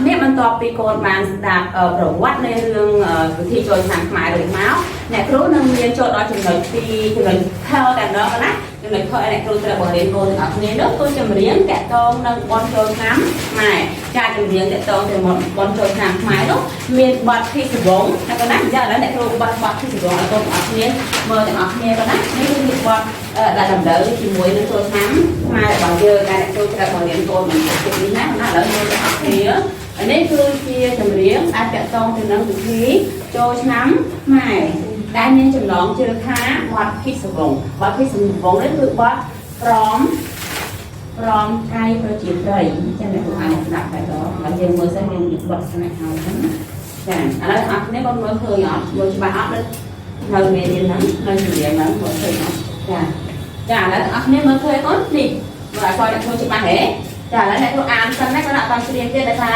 នេះបន្ទាប់ពីកូនបានស្ដាប់ប្រវត្តិនៃរឿងវិធីចូលឆ្នាំខ្មែរដូចមកអ្នកគ្រូនឹងមានចូលដល់ចំណុចទីចំណុចខលតែម្ដងណាចំណុចខលអ្នកគ្រូត្រូវបង្រៀនកូនទាំងអស់គ្នានោះគឺចម្រៀងតាក់ទងនឹងបន់ចូលឆ្នាំខ្មែរការចម្រៀងតាក់ទងទៅបន់ចូលឆ្នាំខ្មែរនោះមានបទពិសវងតែកណាអញ្ចឹងឥឡូវអ្នកគ្រូបទពិសវងឲ្យកូនទាំងអស់គ្នាមើលទាំងអស់គ្នាកណានេះគឺជាបទដែលតម្រូវជាមួយនឹងចូលឆ្នាំខ្មែររបស់យើងដែលអ្នកគ្រូត្រូវបង្រៀនកូនមិនតិចនេះណាឥឡូវមើលទាំងអស់គ្នានេះគឺជាចម្រៀងអាចតាក់ទងទៅនឹងពិធីចូលឆ្នាំខ្មែរដែលមានចំណងជើងថាបទពិសវងបទពិសវងនេះគឺបទព្រមកាយប្រជាប្រិយចឹងអ្នកគ្រូអាចស្ដាប់តែដល់ហើយយើងមើលសិនយើងបទស្នាក់ហើយហ្នឹងចាឥឡូវអត់នេះបងមើលឃើញអត់មើលច្បាស់អត់នៅមេរៀនហ្នឹងនៅចម្រៀងហ្នឹងមើលឃើញអត់ចាឥឡូវអស់គ្នាមើលឃើញអត់នេះមើលឲ្យគាត់ធ្វើច្បាស់ហ៎ចាឥឡូវអ្នកគ្រូអានសិនណាគាត់អត់បានជ្រាបទេដែលថា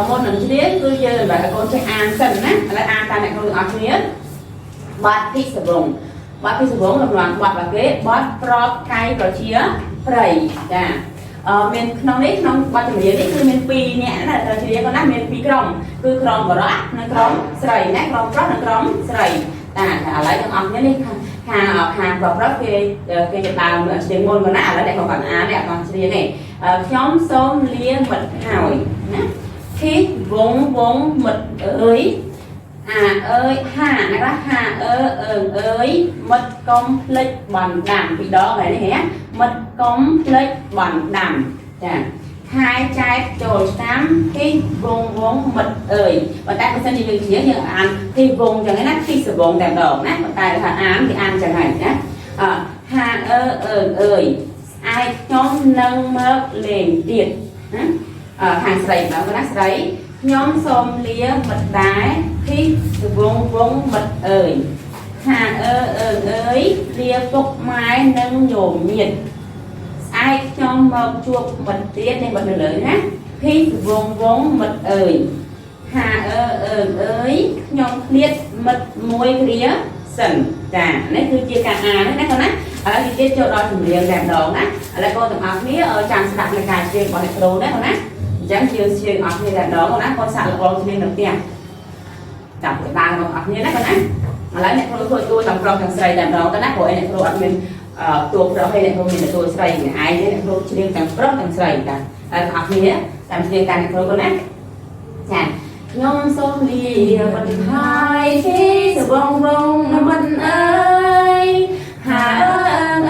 មុននឹងជ្រាបគឺយើងបែរកូនចេះអានសិនណាឥឡូវអានតាមអ្នកគ្រូទាំងអស់គ្នាបទពិសវងបទពិសវងលំនាំបទរបស់គេបទប្រកកាយប្រជាប្រិយចាមានក្នុងនេះក្នុងបទចម្រៀងនេះគឺមាន2នាក់ណាត្រូវជ្រាបគាត់ណាមាន2ក្រុមគឺក្រុមបរិសុទ្ធនិងក្រុមស្រីណាក្រុមប្រុសនិងក្រុមស្រីតាឥឡូវទាំងអស់គ្នានេះខាងប្រុសគេចាប់ដើមជ្រាបមុនមកណាឥឡូវអ្នកគាត់អានអ្នកគាត់ជ្រាបនេះខ្ញុំសូមលាមិត្តហើយណាធីវងមិត្តអើយអើយហាណាហាអើយមិត្តកុំភ្លេចបណ្ដាំពីដងហើយនេះហ៎មិត្តកុំភ្លេចបណ្ដាំចាខែចែកចូលឆ្នាំធីវងមិត្តអើយប៉ុន្តែបើសិនជាយើងជ្រាបយើងអានធីវងចឹងណាធីសវងតែម្ដងណាប៉ុន្តែថាអានគេអានចឹងហើយណាហាអើយស្អែកខ្ញុំនឹងមកលេងទៀតណាខាងស្រីម្ដងណាស្រីខ្ញុំសូមលាមិត្តដែរធីវងមិត្តអើយហាអើយលាពុកម៉ែនិងញោមញាតិស្អែកខ្ញុំមកជួបមិត្តទៀតនេះមិត្តនៅលើណាធីវងមិត្តអើយហាអើយខ្ញុំឃ្លាតមិត្តមួយគ្រាសិនចានេះគឺជាការអានណាកូនណាឥឡូវទៀតចូលដល់ចម្រៀងតែម្ដងណាឥឡូវកូនទាំងអស់គ្នាចាំស្ដាប់នៃការច្រៀងរបស់អ្នកគ្រូណាកូនណាអញ្ចឹងយើងច្រៀងអស់គ្នាតែម្ដងណាកូនសាក់ល្អច្រៀងនៅផ្ទះចាប់ទៅបានរបស់អស់គ្នាណាកូនណាឥឡូវអ្នកគ្រូធ្វើតួទាំងប្រុសទាំងស្រីតែម្ដងទៅណាព្រោះអ្នកគ្រូអត់មានតួប្រុសទេអ្នកគ្រូមានតួស្រីម្នាក់ឯងទេអ្នកគ្រូច្រៀងទាំងប្រុសទាំងស្រីតាហើយអស់គ្នាតាមច្រៀងតាមអ្នកគ្រូកូនណាចាខ្ញុំសូមលាមិត្តហើយទីសវងមិត្តអើយហា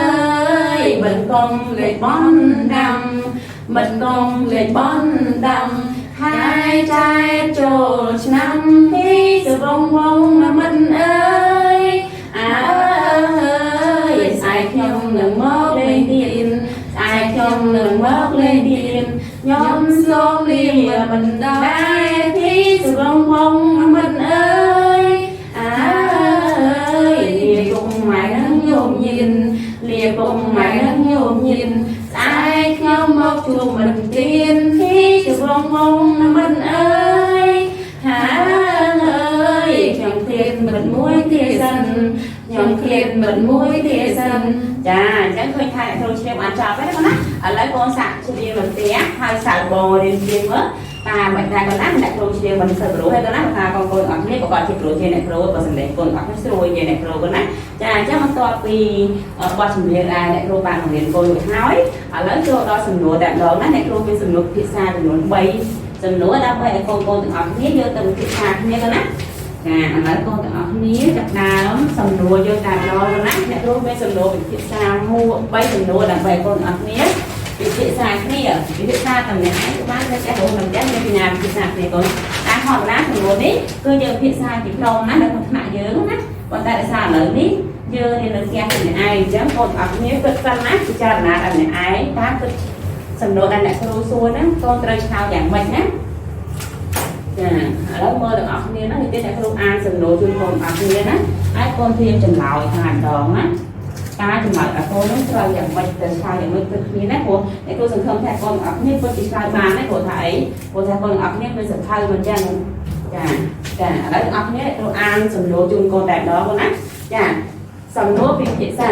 អើយមិត្តកុំលេចបន់ដាំមិត្តកុំលេចបន់ដាំហើយចែកចូលឆ្នាំទីសវងមិត្តអើយអើយស្អែកខ្ញុំនឹងមកលេងទៀតស្អែកខ្ញុំនឹងមកលេងទៀតខ្ញុំសូមលាមិនដែរទីសវងមិត្តអើយអើយលាពុកម៉ែនឹងញោមញៀនលាពុកម៉ែនឹងញោមញៀនស្អែកខ្ញុំមកជួបមិត្តទៀតទីសវងមិត្តអើយហាអើយខ្ញុំឃ្លាតមិត្តមួយទៀតសិនខ្ញុំឃ្លាតមិត្តមួយទៀតសិនចាអញ្ចឹងឃើញថាអ្នកគ្រូច្រៀងបានចប់ហើយណាឥឡូវកូនសាក់ច្រៀងនៅផ្ទះហើយសាក់បងរៀនច្រៀងមើលតាមមិនដែរកូនណាអ្នកគ្រូច្រៀងមិនសូវប្រួយហើយកូនណាថាកូនអត់គ្នាក៏គាត់ជាប្រួយជាអ្នកគ្រូបើសម្លេងកូនអត់គ្នាស្រួយជាអ្នកគ្រូកូនណាចាអញ្ចឹងបន្ទាប់ពីបទចម្រៀងដែលអ្នកគ្រូបានបង្រៀនកូនរួចហើយឥឡូវចូលដល់សំណួរតែម្ដងណាអ្នកគ្រូមានសំណួរភាសាចំនួន3សំណួរដើម្បីឲ្យកូនទាំងអស់គ្នាយកទៅពិភាក្សាគ្នាកូនណាចាឥឡូវកូនទាំងអស់គ្នាចាប់ដើមសំណួរយកតែម្ដងណាអ្នកគ្រូមានសំណួរពិភាក្សា3សំណួរដើម្បីឲ្យកូនទាំងអស់គ្នាពិភាក្សាគ្នាពិភាក្សាតំណែងឯងបានតែចេះរួមនឹងទាំងមានបញ្ញាពិភាក្សាគ្នាកូនតាមធម្មតាសំណួរនេះគឺយើងពិភាក្សាពីក្រុមណានៅក្នុងថ្នាក់យើងណាប៉ុន្តែដោយសារឥឡូវនេះយើងរៀននៅផ្ទះម្នាក់ឯងអញ្ចឹងកូនទាំងអស់គ្នាគិតសិនណាពិចារណាដល់ម្នាក់ឯងតាមគិតសំណួរដែលអ្នកគ្រូសួរហ្នឹងកូនត្រូវឆ្លើយយ៉ាងម៉េចណាចាឥឡូវមើលទាំងអស់គ្នាណានេះអ្នកគ្រូអានសំណួរជូនកូនទាំងអស់គ្នាណាហើយកូនព្រៀងចម្លើយថាម្ដងណាការចម្លើយរបស់កូននឹងត្រូវយ៉ាងម៉េចទៅឆ្លើយយ៉ាងម៉េចទៅគ្នាណាព្រោះអ្នកគ្រូសង្ឃឹមថាកូនទាំងអស់គ្នាពិតជាឆ្លើយបានណាព្រោះថាអីព្រោះថាកូនទាំងអស់គ្នាមានសភៅមិនចឹងចាឥឡូវទាំងអស់គ្នាអ្នកគ្រូអានសំណួរជូនកូនតែម្ដងណាចាសំណួរពិភាក្សា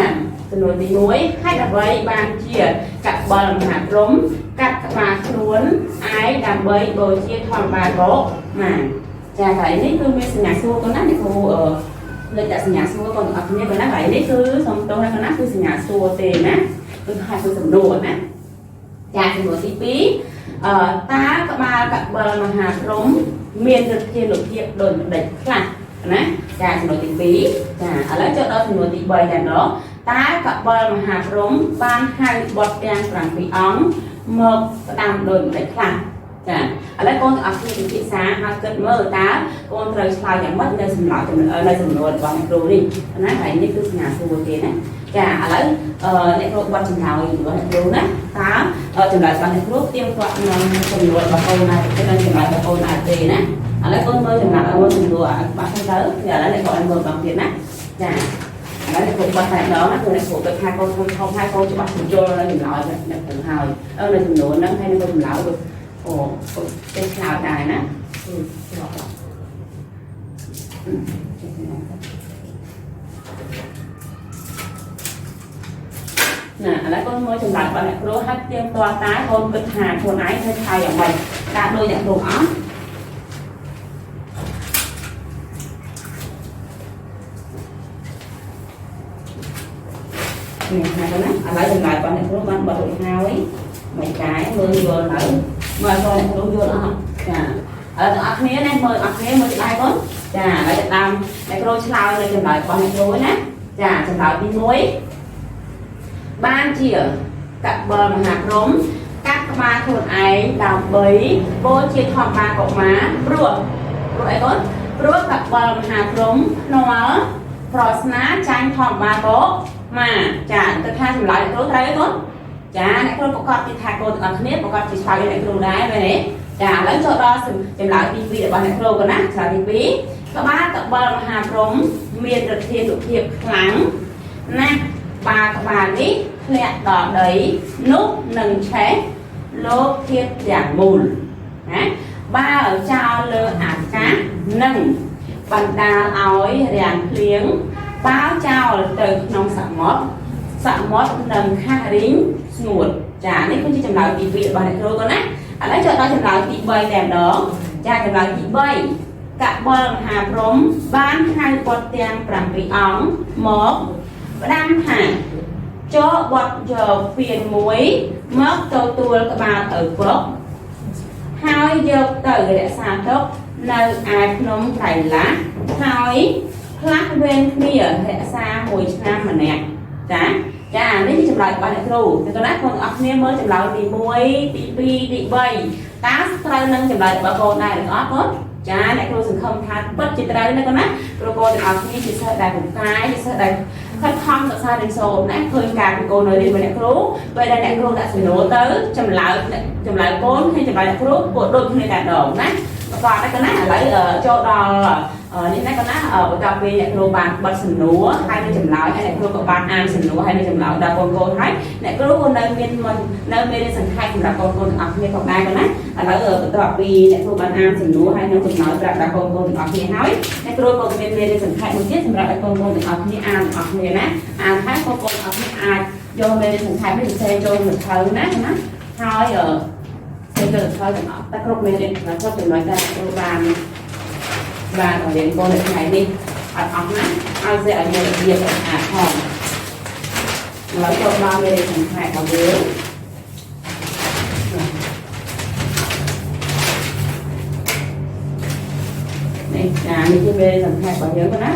ចំនួនទី1ហើយដើម្បីបានជាកបលមហាព្រំកាត់ក្បាលខ្លួនឯងដើម្បីបូជាធម្មបាលកណាចាកន្លែងនេះគឺមានសញ្ញាសួរកូនណាអ្នកគ្រូលើកដាក់សញ្ញាសួរកូនអត់គ្នាកូនណាកន្លែងនេះគឺសំទោសណាកូនណាគឺសញ្ញាសួរទេណាគឺហើយគឺសំណួរណាចាចំនួនទី2តើក្បាលកបលមហាព្រំមានឫទ្ធានុភាពដូចម្ដេចខ្លះណាចាចំនួនទី2ចាឥឡូវចូលដល់ចំនួនទី3តែម្ដងតើកបលមហាព្រំបានហៅបុត្រទាំង7អង្គមកផ្ដាំដូចម្ដេចខ្លះចាឥឡូវកូនអត់គ្នាពិភាក្សាហើយគិតមើលតើកូនត្រូវឆ្លើយយ៉ាងម៉េចនៅសម្រាប់នៅសំណួររបស់អ្នកគ្រូនេះណាហើយនេះគឺសញ្ញាសួរទេណាចាឥឡូវអ្នកគ្រូបាត់ចម្លើយរបស់អ្នកគ្រូណាតើចម្លើយរបស់អ្នកគ្រូទៀងទាត់នឹងសំណួររបស់កូនណាទៅនឹងចម្លើយរបស់កូនណាទេណាឥឡូវកូនមើលចម្លើយរបស់សំណួរឲ្យបាត់ទៅឥឡូវអ្នកគ្រូឲ្យមើលបន្តទៀតណាចាឥឡូវអ្នកគ្រូបាត់តែម្ដងណាគឺអ្នកគ្រូទៅថាកូនធំហើយកូនច្បាស់បញ្ចូលនៅចម្លើយអ្នកគ្រូហើយនៅសំណួរហ្នឹងហើយនឹងចម្លើយអូទៅឆ្លើយដែរណាណាឥឡូវកូនមើលចម្លើយរបស់អ្នកគ្រូហើយទៀងទាត់តើកូនគិតថាខ្លួនឯងធ្វើឆ្លើយយ៉ាងម៉េចដាក់ដូចអ្នកគ្រូអត់នេះណាកូនណាឥឡូវចម្លើយរបស់អ្នកគ្រូបានបត់រួចហើយមិនកាយមើលយល់ទៅមើលបងអ្នកគ្រូយល់អត់ចាឥឡូវទាំងអស់គ្នាណាមើលអស់គ្នាមើលច្បាស់កូនចាឥឡូវតាមអ្នកគ្រូឆ្លើយនៅចម្លើយរបស់អ្នកគ្រូណាចាចម្លើយទី1បានជាកបលមហាព្រំកាត់ក្បាលខ្លួនឯងដើម្បីបូជាធម្មបាលកុមារព្រោះអីកូនព្រោះកបលមហាព្រំភ្នាល់ប្រស្នាចាញ់ធម្មបាលកុមារចាទៅថាចម្លើយអ្នកគ្រូត្រូវទេកូនចាអ្នកគ្រូប្រកាសពីថាកូនទាំងអស់គ្នាប្រកាសជាឆ្លើយអ្នកគ្រូដែរមែនទេចាឥឡូវចូលដល់ចម្លើយទី2របស់អ្នកគ្រូកូនណាឆ្លើយទី2ក្បាលកបលមហាព្រំមានឫទ្ធានុភាពខ្លាំងណាស់បើក្បាលនេះធ្លាក់ដល់ដីនោះនឹងឆេះលោកធាតុទាំងមូលណាបើចោលលើអាកាសនឹងបណ្ដាលឲ្យរាំងភ្លៀងបើចោលទៅក្នុងសមុទ្រនឹងខាស់រីងស្ងួតចានេះគឺជាចម្លើយទី2របស់អ្នកគ្រូកូនណាឥឡូវចូលដល់ចម្លើយទី3តែម្ដងចាចម្លើយទី3កបលមហាព្រំបានហៅបុត្រទាំង7អង្គមកផ្ដាំថាចូលបុត្រយកពានមួយមកទទួលក្បាលទៅពុកហើយយកទៅរក្សាទុកនៅឯភ្នំត្រៃឡាហើយផ្លាស់វេនគ្នារក្សា1ឆ្នាំម្នាក់ចានេះជាចម្លើយរបស់អ្នកគ្រូតែកូនណាកូនអស់គ្នាមើលចម្លើយទី1ទី2ទី3តើត្រូវនឹងចម្លើយរបស់កូនដែរឬអត់កូនចាអ្នកគ្រូសង្ឃឹមថាពិតជាត្រូវណាកូនណាព្រោះកូនទាំងអស់គ្នាជាសិស្សដែលពូកែជាសិស្សដែលខិតខំសិក្សារៀនសូត្រណាឃើញការពីកូននៅរៀនvớiអ្នកគ្រូពេលដែលអ្នកគ្រូដាក់សំណួរទៅចម្លើយកូនហើយចម្លើយអ្នកគ្រូពួកដូចគ្នាតែម្ដងណាបាទតែកូនណាឥឡូវចូលដល់នេះណាកូនណាបន្ទាប់ពីអ្នកគ្រូបានបិទសំណួរហើយនឹងចម្លើយហើយអ្នកគ្រូក៏បានអានសំណួរហើយនឹងចម្លើយដល់កូនហើយអ្នកគ្រូក៏នៅមានមេរៀនសង្ខេបសម្រាប់កូនទាំងអស់គ្នាផងដែរកូនណាឥឡូវបន្ទាប់ពីអ្នកគ្រូបានអានសំណួរហើយនឹងចម្លើយប្រាប់ដល់កូនទាំងអស់គ្នាហើយអ្នកគ្រូក៏មានមេរៀនសង្ខេបមួយទៀតសម្រាប់ឲ្យកូនទាំងអស់គ្នាអានទាំងអស់គ្នាណាអានហើយកូនទាំងអស់គ្នាអាចយកមេរៀនសង្ខេបនេះទៅចូលទៅថៅណាហើយទៅធ្វើទាំងអស់តែគ្រប់មេរៀនរបស់គាត់ចំណុចដែលគ្រូបានរៀនកូននៅថ្ងៃនេះអត់អស់ណាឲ្យស្អាតឲ្យមានរបៀបស្អាតផងឥឡូវចូលដល់មេរៀនសង្ខេបរបស់យើងនេះចានេះជាមេរៀនសង្ខេបរបស់យើងណា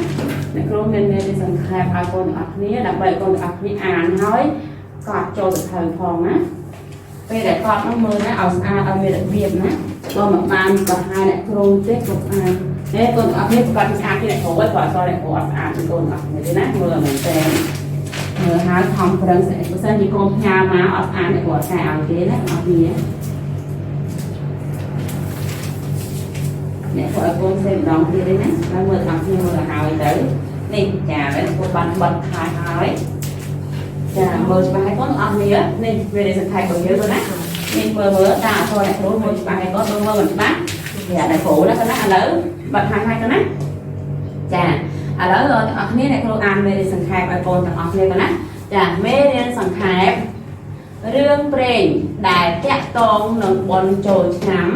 អ្នកគ្រូមានមេរៀនសង្ខេបឲ្យកូនទាំងអស់គ្នាដើម្បីកូនទាំងអស់គ្នាអានហើយកត់ចូលទៅធ្វើផងណាពេលដែលកត់នោះមើលណាឲ្យស្អាតឲ្យមានរបៀបណាបើមិនបានបរិហារអ្នកគ្រូទេគាត់ស្អាតនេះកូនទាំងអស់គ្នាប្រកាសស្អាតពីអ្នកគ្រូហើយគាត់អត់អ្នកគ្រូអត់ស្អាតពីកូនទាំងអស់គ្នាទេណាមើលមែនតើមើលហើយខំប្រឹងស្អីបើសិនជាកូនផ្ញើមកអត់ស្អាតអ្នកគ្រូអត់កែឲ្យទេណាអត់គ្នាអ្នកគ្រូឲ្យកូនផ្សេងម្ដងទៀតទេណាហើយមើលទាំងអស់គ្នាមើលឲ្យទៅនេះចាហើយគ្រូបានបិទហើយចាមើលច្បាស់ហើយកូនទាំងអស់គ្នានេះវារៀនសង្ខេបរបស់យើងទៅណានេះមើលតាអត់ចូលអ្នកគ្រូមើលច្បាស់ហើយកូនមើលមិនច្បាស់វាអ្នកគ្រូណាកូនណាឥឡូវបាត់ហើយកូនណាចាឥឡូវទាំងអស់គ្នាអ្នកគ្រូអានមេរៀនសង្ខេបឲ្យកូនទាំងអស់គ្នាកូនណា ចាមេរៀនសង្ខេបរឿងព្រេងដែលតាក់ទងនឹងបុណ្យចូលឆ្នាំ